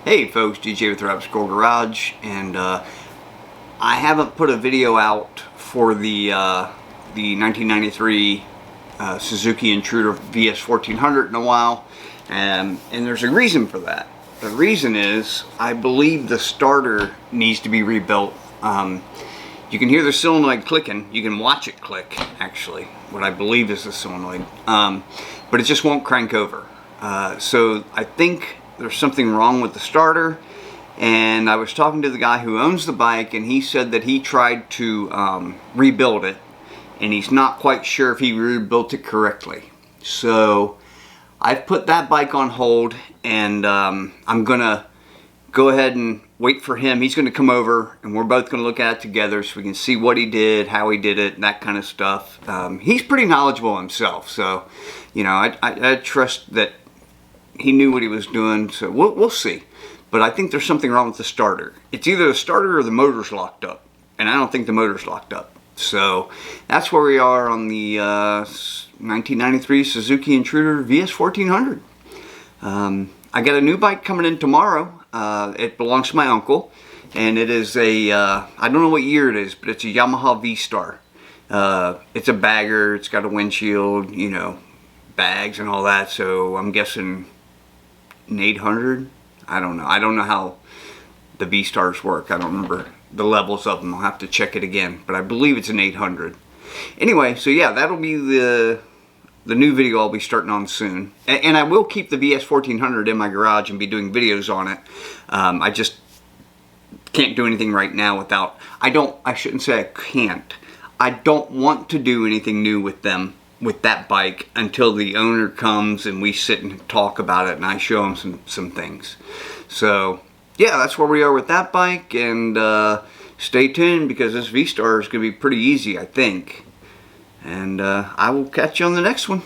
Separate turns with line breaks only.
Hey folks, DJ with the Rabbit Skull Garage, and I haven't put a video out for the 1993 Suzuki Intruder VS1400 in a while, and there's a reason for that. The reason is I believe the starter needs to be rebuilt. You can hear the solenoid clicking. You can watch it click, actually, what I believe is the solenoid, but it just won't crank over. So I think there's something wrong with the starter, and I was talking to the guy who owns the bike, and he said that he tried to rebuild it, and he's not quite sure if he rebuilt it correctly. So I've put that bike on hold, and I'm gonna go ahead and wait for him. He's gonna come over, and we're both gonna look at it together so we can see what he did, how he did it, and that kind of stuff. He's pretty knowledgeable himself, so you know, I trust that he knew what he was doing, so we'll see. But I think there's something wrong with the starter. It's either the starter or the motor's locked up, and I don't think the motor's locked up. So that's where we are on the 1993 Suzuki Intruder VS1400. I got a new bike coming in tomorrow. It belongs to my uncle, and it is a, I don't know what year it is, but it's a Yamaha V-Star. It's a bagger, it's got a windshield, you know, bags and all that, so I'm guessing an 800. I don't know how the V-Stars work. I don't remember the levels of them. I'll have to check it again, but I believe it's an 800. Anyway, so yeah, that'll be the new video I'll be starting on soon, and I will keep the VS1400 in my garage and be doing videos on it. I just can't do anything right now without, I shouldn't say I can't. I don't want to do anything new with them, with that bike, until the owner comes and we sit and talk about it and I show him some things. So yeah, that's where we are with that bike, and stay tuned because this V-Star is going to be pretty easy, I think. And I will catch you on the next one.